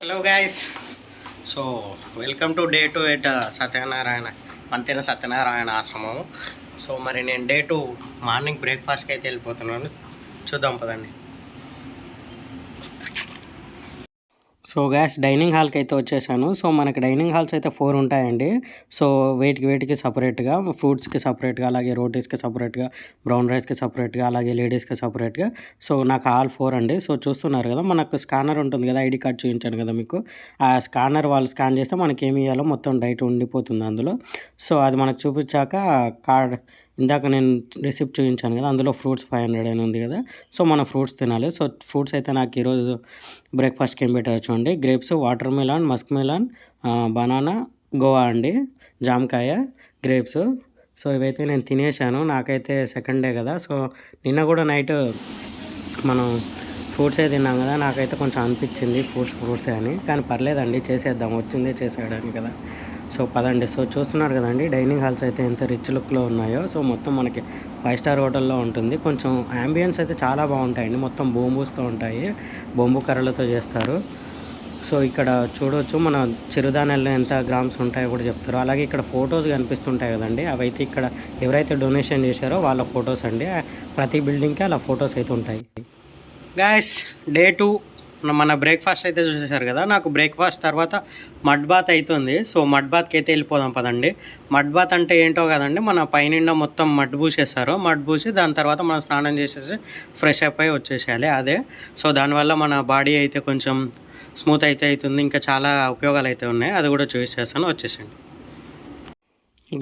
Hello guys. So welcome to day 2 at Satyanarayana Mantena Satyanarayana ఆశ్రమం. So మరి నేను డే 2 మార్నింగ్ బ్రేక్ఫాస్ట్కి అయితే వెళ్ళిపోతున్నాను. చూద్దాం పదండి. సో గ్యాస్ డైనింగ్ హాల్కి అయితే వచ్చేసాను. సో మనకి డైనింగ్ హాల్స్ అయితే 4 ఉంటాయండి. సో వేటికి సపరేట్గా, ఫ్రూట్స్కి సపరేట్గా, అలాగే రోటీస్కి సపరేట్గా, బ్రౌన్ రైస్కి సపరేట్గా, అలాగే లేడీస్కి సపరేట్గా. సో నాకు ఆల్ 4 అండి. సో చూస్తున్నారు కదా, మనకు స్కానర్ ఉంటుంది కదా, ఐడి కార్డ్ చూపించాను కదా మీకు. ఆ స్కానర్ వాళ్ళు స్కాన్ చేస్తే మనకి ఏమి ఇవ్వాలో మొత్తం డైట్ ఉండిపోతుంది అందులో. సో అది మనకు చూపించాక కార్డ్, ఇందాక నేను రిసిప్ట్ చూపించాను కదా, అందులో ఫ్రూట్స్ 500 అని ఉంది కదా. సో మనం ఫ్రూట్స్ తినాలి. సో ఫ్రూట్స్ అయితే నాకు ఈరోజు బ్రేక్ఫాస్ట్కి ఏం పెట్టారు చూడండి. Grapes, water melon, musk melon, banana, guava అండి, జామకాయ, గ్రేప్స్. సో ఇవైతే నేను తినేసాను. నాకైతే సెకండ్ డే కదా. సో నిన్న కూడా నైట్ మనం ఫ్రూట్సే తిన్నాం కదా, నాకైతే కొంచెం అనిపించింది ఫ్రూట్సే అని. కానీ పర్లేదండి, చేసేద్దాం, వచ్చిందే చేసేయడానికి కదా. సో పదండి. సో చూస్తున్నారు కదండి, డైనింగ్ హాల్స్ అయితే ఎంత రిచ్ లుక్లో ఉన్నాయో. సో మొత్తం మనకి 5 స్టార్ హోటల్లో ఉంటుంది. కొంచెం యాంబియన్స్ అయితే చాలా బాగుంటాయండి. మొత్తం బొంబూస్తో ఉంటాయి, బొంబు కర్రలతో చేస్తారు. సో ఇక్కడ చూడవచ్చు, మన చిరుధాన్యాలు ఎంత గ్రామ్స్ ఉంటాయో కూడా చెప్తారు. అలాగే ఇక్కడ ఫొటోస్ కనిపిస్తుంటాయి కదండి, అవైతే ఇక్కడ ఎవరైతే డొనేషన్ చేశారో వాళ్ళ ఫొటోస్ అండి. ప్రతి బిల్డింగ్కి అలా ఫొటోస్ అయితే ఉంటాయి. గాయస్, డే 2 మన బ్రేక్ఫాస్ట్ అయితే చూసేసారు కదా. నాకు బ్రేక్ఫాస్ట్ తర్వాత మడ్ బాత్ అవుతుంది. సో మడ్ బాత్కి అయితే వెళ్ళిపోదాం పదండి. మడ్ బాత్ అంటే ఏంటో కదండి, మన పైన మొత్తం మడ్ పూసేస్తారు. మడ్ పూసి దాని తర్వాత మనం స్నానం చేసేసి ఫ్రెష్ అప్ అయి వచ్చేసేయాలి అదే. సో దానివల్ల మన బాడీ అయితే కొంచెం స్మూత్ అయితే అవుతుంది. ఇంకా చాలా ఉపయోగాలు అయితే ఉన్నాయి, అది కూడా చూసేస్తాను. వచ్చేసండి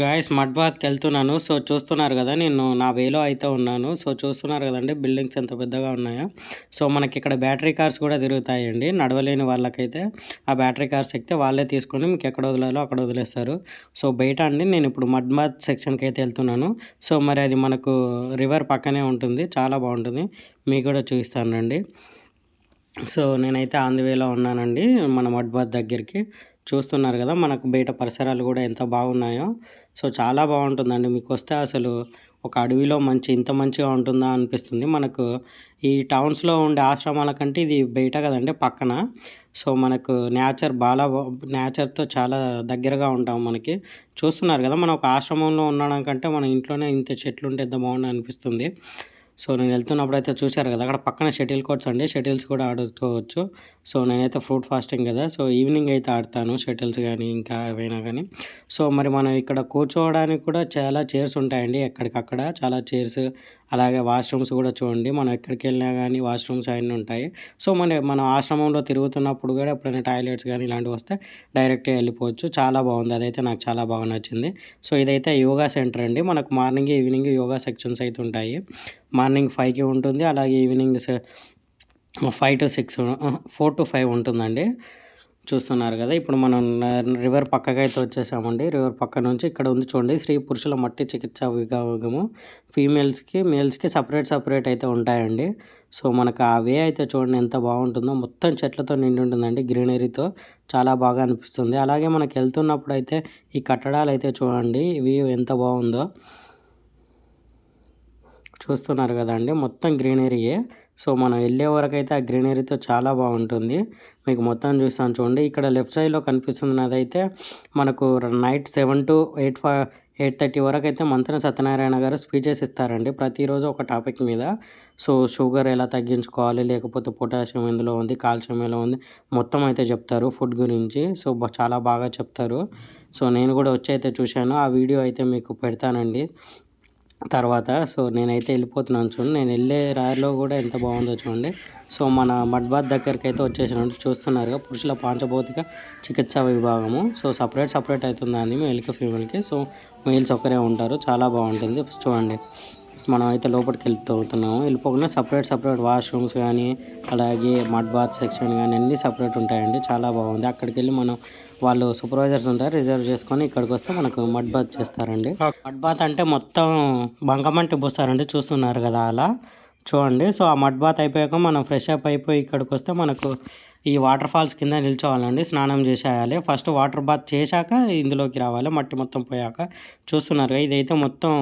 గాయస్. మడ్ బాత్కి వెళ్తున్నాను. సో చూస్తున్నారు కదా, నేను నా వేలో అయితే ఉన్నాను. సో చూస్తున్నారు కదండి, బిల్డింగ్స్ ఎంత పెద్దగా ఉన్నాయో. సో మనకి ఇక్కడ బ్యాటరీ కార్స్ కూడా తిరుగుతాయండి. నడవలేని వాళ్ళకైతే ఆ బ్యాటరీ కార్స్ ఎక్కితే వాళ్ళే తీసుకొని మీకు ఎక్కడ వదిలేలో అక్కడ వదిలేస్తారు. సో బయట అండి, నేను ఇప్పుడు మడ్ బాత్ సెక్షన్కి అయితే వెళ్తున్నాను. సో మరి అది మనకు రివర్ పక్కనే ఉంటుంది, చాలా బాగుంటుంది. మీకు కూడా చూపిస్తాను రండి. సో నేనైతే ఆన్ ది వేలో ఉన్నానండి మన మడ్ బాత్ దగ్గరికి. చూస్తున్నారు కదా, మనకు బయట పరిసరాలు కూడా ఎంత బాగున్నాయో. సో చాలా బాగుంటుందండి. మీకు వస్తే అసలు ఒక అడవిలో ఇంత మంచిగా ఉంటుందా అనిపిస్తుంది. మనకు ఈ టౌన్స్లో ఉండే ఆశ్రమాల కంటే ఇది బయట కదండి, పక్కన. సో మనకు నేచర్తో చాలా దగ్గరగా ఉంటాం మనకి. చూస్తున్నారు కదా, మనం ఒక ఆశ్రమంలో ఉండడం కంటే మన ఇంట్లోనే ఇంత చెట్లు ఉంటే ఎంత బాగుంది అనిపిస్తుంది. సో నేను వెళ్తున్నప్పుడు అయితే చూశారు కదా, అక్కడ పక్కన షటిల్ కోర్ట్స్ అండి, షటిల్స్ కూడా ఆడుకోవచ్చు. సో నేనైతే ఫ్రూట్ ఫాస్టింగ్ కదా, సో ఈవినింగ్ అయితే ఆడతాను షటిల్స్ కానీ ఇంకా ఏవైనా కానీ. సో మరి మనం ఇక్కడ కూర్చోవడానికి కూడా చాలా చైర్స్ ఉంటాయండి, ఎక్కడికక్కడ చాలా చైర్స్. అలాగే వాష్రూమ్స్ కూడా చూడండి, మనం ఎక్కడికి వెళ్ళినా కానీ వాష్రూమ్స్ అవన్నీ ఉంటాయి. సో మనం ఆశ్రమంలో తిరుగుతున్నప్పుడు కూడా ఎప్పుడైనా టాయిలెట్స్ కానీ ఇలాంటివి వస్తే డైరెక్ట్గా వెళ్ళిపోవచ్చు. చాలా బాగుంది, అదైతే నాకు చాలా బాగా నచ్చింది. సో ఇదైతే యోగా సెంటర్ అండి. మనకు మార్నింగ్ ఈవినింగ్ యోగా సెక్షన్స్ అయితే ఉంటాయి. మార్నింగ్ 5కి ఉంటుంది, అలాగే ఈవినింగ్ 5 to 6, 4 to 5 ఉంటుందండి. చూస్తున్నారు కదా, ఇప్పుడు మనం రివర్ పక్కకైతే వచ్చేసామండి. రివర్ పక్క నుంచి ఇక్కడ ఉంది చూడండి, స్త్రీ పురుషుల మట్టి చికిత్సా విభాగము. మేల్స్కి సపరేట్ అయితే ఉంటాయండి. సో మనకు ఆ వే అయితే చూడండి ఎంత బాగుంటుందో, మొత్తం చెట్లతో నిండి ఉంటుందండి, గ్రీనరీతో. చాలా బాగా అనిపిస్తుంది. అలాగే మనకు వెళ్తున్నప్పుడు అయితే ఈ కట్టడాలు అయితే చూడండి, ఇవి ఎంత బాగుందో. చూస్తున్నారు కదండి, మొత్తం గ్రీనరీయే. సో మనం వెళ్ళే వరకు అయితే ఆ గ్రీనరీతో చాలా బాగుంటుంది. మీకు మొత్తం చూస్తాను చూడండి. ఇక్కడ లెఫ్ట్ సైడ్లో కనిపిస్తున్నది అయితే మనకు నైట్ 7 to 8:30 వరకు అయితే మంతెన సత్యనారాయణ గారు స్పీచెస్ ఇస్తారండి, ప్రతిరోజు ఒక టాపిక్ మీద. సో షుగర్ ఎలా తగ్గించుకోవాలి, లేకపోతే పొటాషియం ఎందులో ఉంది, కాల్షియం ఎలా ఉంది, మొత్తం అయితే చెప్తారు ఫుడ్ గురించి. సో చాలా బాగా చెప్తారు. సో నేను కూడా వచ్చి అయితే చూశాను, ఆ వీడియో అయితే మీకు పెడతానండి తర్వాత. సో నేనైతే వెళ్ళిపోతున్నాను చూడండి, నేను వెళ్ళే రాయిలో కూడా ఎంత బాగుందో చూడండి. సో మన మడ్ బాత్ దగ్గరికి అయితే వచ్చేసినట్టు చూస్తున్నారు, పురుషుల పాంచభౌతిక చికిత్సా విభాగము. సో సపరేట్ అవుతుంది అండి మేల్కి ఫీమేల్కి. సో మేల్స్ ఒక్కరే ఉంటారు, చాలా బాగుంటుంది చూడండి. మనం అయితే లోపలికి వెళ్తున్నాము. వెళ్ళిపోకుండా సపరేట్ వాష్రూమ్స్ కానీ, అలాగే మడ్ బాత్ సెక్షన్ కానీ అన్నీ సపరేట్ ఉంటాయండి. చాలా బాగుంది. అక్కడికి వెళ్ళి మనం వాళ్ళు సూపర్వైజర్స్ ఉంటారు, రిజర్వ్ చేసుకొని ఇక్కడికి వస్తే మనకు మడ్ బాత్ చేస్తారండి. మడ్ బాత్ అంటే మొత్తం బంకమట్టి పోస్తారండి, చూస్తున్నారు కదా అలా చూడండి. సో ఆ మడ్ బాత్ అయిపోయాక మనం ఫ్రెష్ అప్ అయిపోయి ఇక్కడికి వస్తే మనకు ఈ వాటర్ ఫాల్స్ కింద నిల్చోవాలండి. స్నానం చేసేయాలి. ఫస్ట్ వాటర్ బాత్ చేశాక ఇందులోకి రావాలి. మట్టి మొత్తం పోయాక. చూస్తున్నారుగా ఇదైతే మొత్తం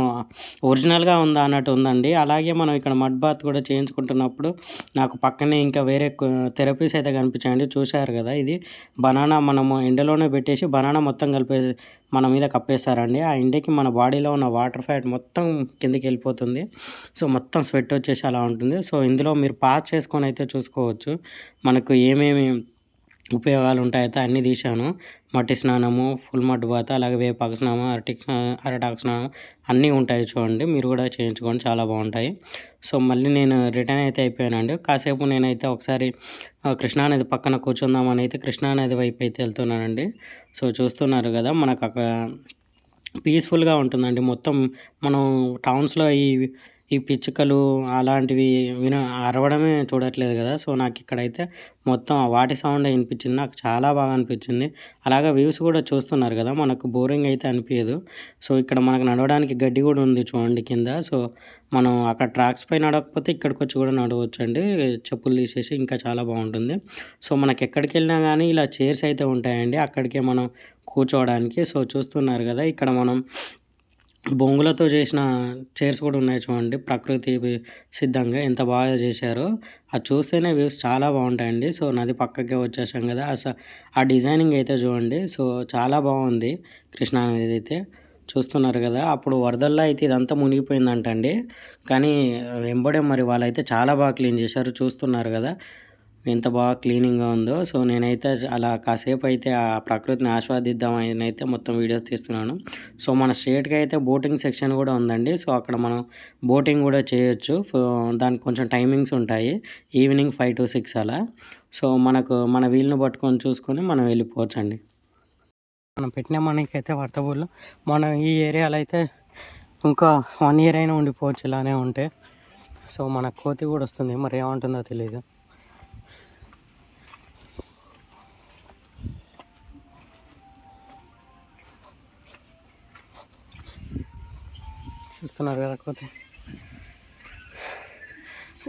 ఒరిజినల్‌గా ఉందా అన్నట్టు ఉందండి. అలాగే మనం ఇక్కడ మడ్ బాత్ కూడా చేయించుకుంటున్నప్పుడు నాకు పక్కనే ఇంకా వేరే థెరపీస్ అయితే కనిపించాయండి. చూశారు కదా! ఇది బనానా మనము ఎండలోనే పెట్టేసి బనానా మొత్తం కలిపేసి మన మీద కప్పేస్తారండి. ఆ ఎండకి మన బాడీలో ఉన్న వాటర్ ఫ్యాట్ మొత్తం కిందకెళ్ళిపోతుంది. సో, మొత్తం స్వెట్ వచ్చేసి అలా ఉంటుంది. సో, ఇందులో మీరు పాజ్ చేసుకొని అయితే చూసుకోవచ్చు. మనకు ఏమేమి ఉపయోగాలుంటాయయితే అన్నీ తీశాను. మట్టి స్నానము, ఫుల్ మడ్ బాత్, అలాగే వేపాకు స్నానం, అరిటాకు స్నానం అన్నీ ఉంటాయి చూడండి. మీరు కూడా చేయించుకోండి. చాలా బాగుంటాయి. సో, మళ్ళీ నేను రిటర్న్ అయితే అయిపోయానండి. కాసేపు నేనైతే ఒకసారి కృష్ణానది పక్కన కూర్చుందామని అయితే కృష్ణానది వైపు అయితే వెళ్తున్నానండి. సో, చూస్తున్నారు కదా! మనకు అక్కడ పీస్‌ఫుల్‌గా ఉంటుందండి. మొత్తం మనం టౌన్స్‌లో ఈ పిచ్చుకలు అలాంటివి అరవడమే చూడట్లేదు కదా! సో, నాకిక్కడైతే మొత్తం వాటి సౌండే వినిపించింది. నాకు చాలా బాగా అనిపించింది. అలాగే వ్యూస్ కూడా చూస్తున్నారు కదా! మనకు బోరింగ్ అయితే అనిపియదు. సో, ఇక్కడ మనకు నడవడానికి గడ్డి కూడా ఉంది చూడండి కింద. సో, మనం అక్కడ ట్రాక్స్‌పై నడవకపోతే ఇక్కడికొచ్చి కూడా నడవచ్చండి. చెప్పులు తీసేసి ఇంకా చాలా బాగుంటుంది. సో, మనకెక్కడికెళ్ళినా గానీ ఇలా చైర్స్ అయితే ఉంటాయండి. అక్కడికే మనం కూర్చోవడానికి. సో, చూస్తున్నారు కదా! ఇక్కడ మనం బొంగులతో చేసిన చైర్స్ కూడా ఉన్నాయి చూడండి. ప్రకృతి సిద్ధంగా ఎంత బాగా చేశారో. అది చూస్తేనే వ్యూస్ చాలా బాగుంటాయండి. సో, నది పక్కకే వచ్చేసాం కదా! ఆ డిజైనింగ్ అయితే చూడండి. సో, చాలా బాగుంది కృష్ణా నది అయితే. చూస్తున్నారు కదా! అప్పుడు వరదల్లో అయితే ఇదంతా మునిగిపోయిందంటండి. కానీ వెంబడే మరి వాళ్ళైతే చాలా బాగా క్లీన్ చేశారు. చూస్తున్నారు కదా! ఎంత బాగా క్లీనింగ్‌గా ఉందో. సో, నేనైతే అలా కాసేపు అయితే ఆ ప్రకృతిని ఆస్వాదిద్దామని అయితే మొత్తం వీడియోస్ తీస్తున్నాను. సో, మన స్ట్రెయిట్‌గా అయితే బోటింగ్ సెక్షన్ కూడా ఉందండి. సో, అక్కడ మనం బోటింగ్ కూడా చేయొచ్చు. దానికి కొంచెం టైమింగ్స్ ఉంటాయి. ఈవినింగ్ 5-6 అలా. సో, మన వీలుని పట్టుకొని చూసుకొని మనం వెళ్ళిపోవచ్చండి. మనం పెట్టిన మనీకైతే వర్తబుల్. మనం ఈ ఏరియాలో అయితే ఇంకా 1 ఇయర్ అయినా ఉండిపోవచ్చు ఇలానే ఉంటే. సో, మన కోతి కూడా వస్తుంది. మరి ఏమంటుందో తెలీదు. చూస్తున్నారు కదా కోతి.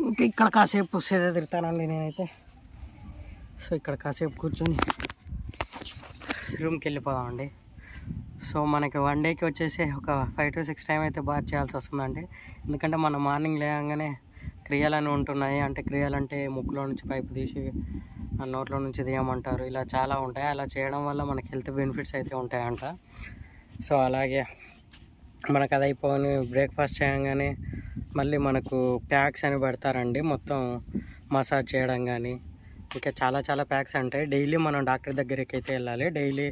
ఇంకా ఇక్కడ కాసేపు సేద తిడతానండి నేనైతే. సో, ఇక్కడ కాసేపు కూర్చొని రూమ్కి వెళ్ళిపోదామండి. సో, మనకి 1 డేకి వచ్చేసి ఒక 5-6 టైం అయితే బాత్ చేయాల్సి వస్తుందండి. ఎందుకంటే మనం మార్నింగ్ లేవగానే క్రియాలని ఉంటున్నాయి. అంటే క్రియాలంటే ముక్కులో నుంచి పైపు తీసి నోట్లో నుంచి తీయమంటారు. ఇలా చాలా ఉంటాయి. అలా చేయడం వల్ల మనకి హెల్త్ బెనిఫిట్స్ అయితే ఉంటాయంట. సో, అలాగే మనకు అది అయిపోయి బ్రేక్ఫాస్ట్ చేయగానే మళ్ళీ మనకు ప్యాక్స్ అని పెడతారండి. మొత్తం మసాజ్ చేయడం కానీ ఇంకా చాలా ప్యాక్స్ ఉంటాయి. డైలీ మనం డాక్టర్ దగ్గరికి అయితే వెళ్ళాలి. డైలీ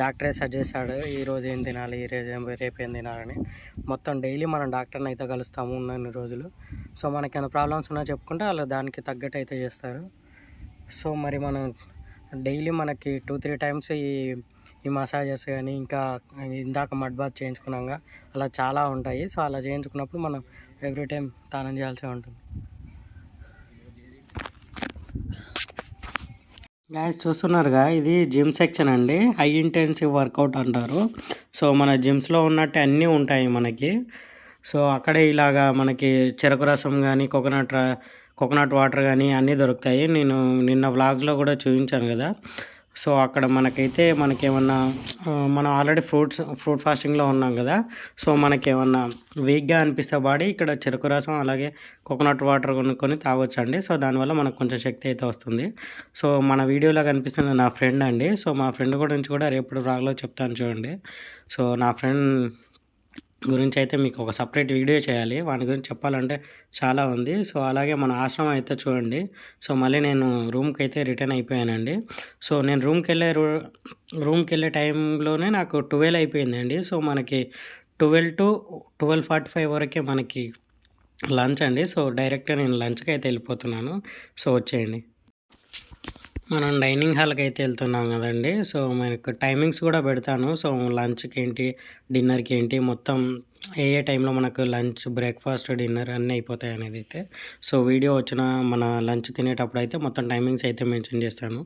డాక్టరే సజెస్ట్ చేస్తాడు ఈరోజు ఏం తినాలి, రేపు ఏం తినాలని. మొత్తం డైలీ మనం డాక్టర్ని అయితే కలుస్తాము ఉన్నన్ని రోజులు. సో, మనకేమైనా ప్రాబ్లమ్స్ ఉన్నా చెప్పుకుంటే వాళ్ళు దానికి తగ్గట్టు అయితే చేస్తారు. సో, మరి మనం డైలీ మనకి 2-3 టైమ్స్ ఈ మసాజెస్ కానీ ఇంకా ఇందాక మడ్ బాత్ చేయించుకున్నాక అలా చాలా ఉంటాయి. సో, అలా చేయించుకున్నప్పుడు మనం ఎవ్రీ టైం స్నానం చేయాల్సి ఉంటుంది. గాయ్స్ చూస్తున్నారుగా ఇది జిమ్ సెక్షన్ అండి. హై ఇంటెన్సివ్ వర్కౌట్ అంటారు. సో, మన జిమ్స్లో ఉన్నట్టు అన్నీ ఉంటాయి మనకి. సో, అక్కడే ఇలాగా మనకి చెరకు రసం కానీ కోకోనట్ వాటర్ కానీ అన్నీ దొరుకుతాయి. నేను నిన్న వ్లాగ్స్లో కూడా చూపించాను కదా! సో, అక్కడ మనకేమన్నా మనం ఆల్రెడీ ఫ్రూట్ ఫాస్టింగ్లో ఉన్నాం కదా! సో, మనకేమన్నా వీక్గా అనిపిస్తే బాడీ ఇక్కడ చెరకు రసం అలాగే కోకోనట్ వాటర్ కొనుక్కొని తాగొచ్చండి. సో, దానివల్ల మనకు కొంచెం శక్తి అయితే వస్తుంది. సో, మన వీడియోలో కనిపిస్తుంది నా ఫ్రెండ్ అండి. సో, మా ఫ్రెండ్ గురించి కూడా రేపటి వ్లాగ్లో చెప్తాను చూడండి. సో, నా ఫ్రెండ్ గురించి అయితే మీకు ఒక సపరేట్ వీడియో చేయాలి. వాని గురించి చెప్పాలంటే చాలా ఉంది. సో, అలాగే మన ఆశ్రమం అయితే చూడండి. సో, మళ్ళీ నేను రూమ్కి అయితే రిటర్న్ అయిపోయానండి. సో, నేను రూమ్కి వెళ్ళే టైంలోనే నాకు 12 అయిపోయిందండి. సో, మనకి 12-12:45 వరకే మనకి లంచ్ అండి. సో, డైరెక్ట్గా నేను లంచ్కి అయితే వెళ్ళిపోతున్నాను. సో, వచ్చేయండి. మనం డైనింగ్ హాల్కి అయితే వెళ్తున్నాం కదండి. సో, మనకు టైమింగ్స్ కూడా పెడతాను. సో, లంచ్కి ఏంటి, డిన్నర్కి ఏంటి, మొత్తం ఏ టైంలో మనకు లంచ్, బ్రేక్ఫాస్ట్, డిన్నర్ అన్నీ అయిపోతాయి అనేది అయితే. సో, వీడియో మన లంచ్ తినేటప్పుడు అయితే మొత్తం టైమింగ్స్ అయితే మెన్షన్ చేస్తాను.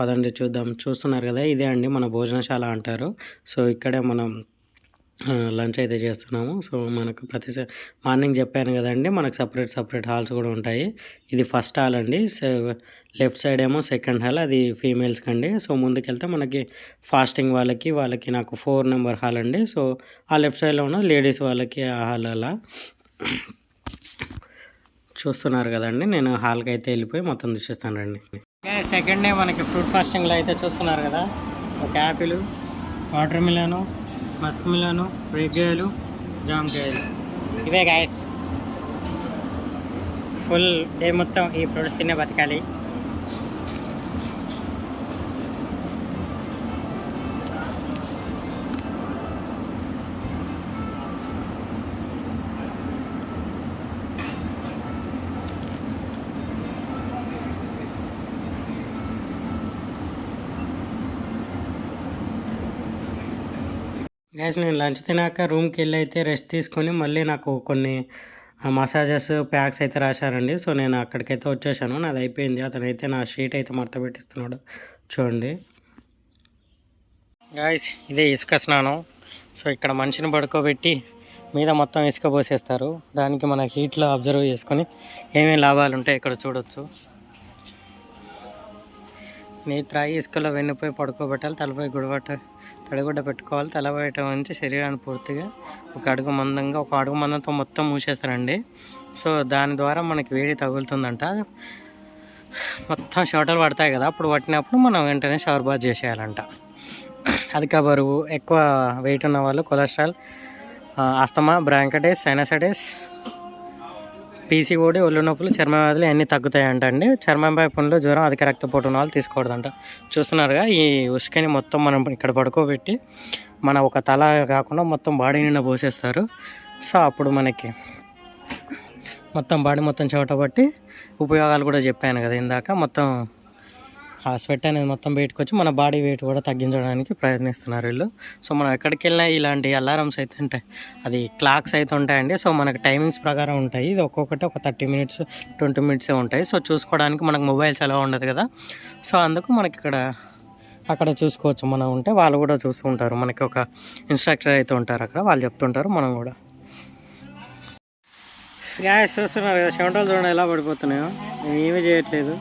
పదండి చూద్దాం. చూస్తున్నారు కదా, ఇదే అండి మన భోజనశాల అంటారు. సో, ఇక్కడే మనం లంచ్ అయితే చేస్తున్నాము. సో, మనకు మార్నింగ్ చెప్పాను కదండీ! మనకు సెపరేట్ హాల్స్ కూడా ఉంటాయి. ఇది ఫస్ట్ హాల్ అండి. లెఫ్ట్ సైడ్ ఏమో సెకండ్ హాల్ అది ఫీమేల్స్‌కండి. సో, ముందుకెళ్తే మనకి ఫాస్టింగ్ వాళ్ళకి నాకు 4 నెంబర్ హాల్ అండి. సో, ఆ లెఫ్ట్ సైడ్‌లో ఉన్న లేడీస్ వాళ్ళకి ఆ హాల్ అలా. చూస్తున్నారు కదండీ! నేను హాల్‌కి అయితే వెళ్ళిపోయి మొత్తం చూపిస్తాను రండి. సెకండ్ డే మనకి ఫ్రూట్ ఫాస్టింగ్‌లో అయితే చూస్తున్నారు కదా! ఒక యాపిల్, వాటర్ మిలను, మస్క్ మిలను, రేగ్గాయలు, జామకాయలు. ఇవే గాయస్. ఫుల్ డే మొత్తం ఈ ఫ్రూట్స్ తినే బతకాలి. గ్యాస్ నేను లంచ్ తినాక రూమ్కి వెళ్ళి అయితే రెస్ట్ తీసుకొని మళ్ళీ నాకు కొన్ని మసాజెస్ ప్యాక్స్ అయితే రాశారండి. సో, నేను అక్కడికైతే వచ్చేసాను. నాది అయిపోయింది. అతనైతే నా షీట్ అయితే మడత పెట్టిస్తున్నాడు చూడండి. గాయస్ ఇదే ఇసుక స్నానం. సో, ఇక్కడ మనిషిని పడుకోబెట్టి మీద మొత్తం ఇసుక పోసేస్తారు. దానికి మన హీట్లో అబ్జర్వ్ చేసుకొని ఏమేమి లాభాలు ఉంటాయి ఇక్కడ చూడొచ్చు. నీరు త్రాగి ఇసుకలో వెన్నుపోయి పడుకోబెట్టాలి. తలపై తడిగుడ్డ పెట్టుకోవాలి. తల బయట ఉంచి శరీరాన్ని పూర్తిగా ఒక అడుగు మందంతో మొత్తం మూసేస్తారండి. సో, దాని ద్వారా మనకి వేడి తగులుతుందంట. మొత్తం చెమటలు పడతాయి కదా, అప్పుడు పట్టినప్పుడు మనం వెంటనే షవర్ బాత్ చేసేయాలంట. అధిక బరువు, ఎక్కువ వెయిట్ ఉన్న వాళ్ళు, cholesterol, asthma, bronchitis, sinusitis, PCOD, ఒళ్ళు నొప్పులు, చర్మ వ్యాధులు అన్నీ తగ్గుతాయంట అండి. చర్మంపై పుండ్లు, జ్వరం, అధిక రక్తపోటు ఉన్న వాళ్ళు తీసుకోకూడదంట. చూస్తున్నారుగా ఈ ఉసుకని మొత్తం మనం ఇక్కడ పడుకోబెట్టి మన ఒక తల కాకుండా మొత్తం బాడీ నిండా పోసేస్తారు. సో, అప్పుడు మనకి మొత్తం బాడీ మొత్తం చెమట పట్టి ఉపయోగాలు కూడా చెప్పాను కదా ఇందాక. మొత్తం ఆ స్వెట్ అనేది మొత్తం బయటకు వచ్చి మన బాడీ వెయిట్ కూడా తగ్గించడానికి ప్రయత్నిస్తున్నారు వీళ్ళు. సో, మనం ఎక్కడికి వెళ్ళినా ఇలాంటి అలారమ్స్ అయితే ఉంటాయి, అది క్లాక్స్ అయితే ఉంటాయండి. సో, మనకు టైమింగ్స్ ప్రకారం ఉంటాయి. ఇది ఒక్కొక్కటి ఒక 30 మినిట్స్ 20 మినిట్సే ఉంటాయి. సో, చూసుకోవడానికి మనకు మొబైల్స్ అలా ఉండదు కదా. సో, అందుకు మనకి అక్కడ చూసుకోవచ్చు. మనం ఉంటే వాళ్ళు కూడా చూస్తూ ఉంటారు. మనకి ఒక ఇన్స్ట్రక్టర్ అయితే ఉంటారు అక్కడ, వాళ్ళు చెప్తుంటారు. మనం కూడా గ్యాస్ చూస్తున్నారు కదా, చెమటలు చూడండి ఎలా పడిపోతున్నాయో. మేము ఏమీ చేయట్లేదు.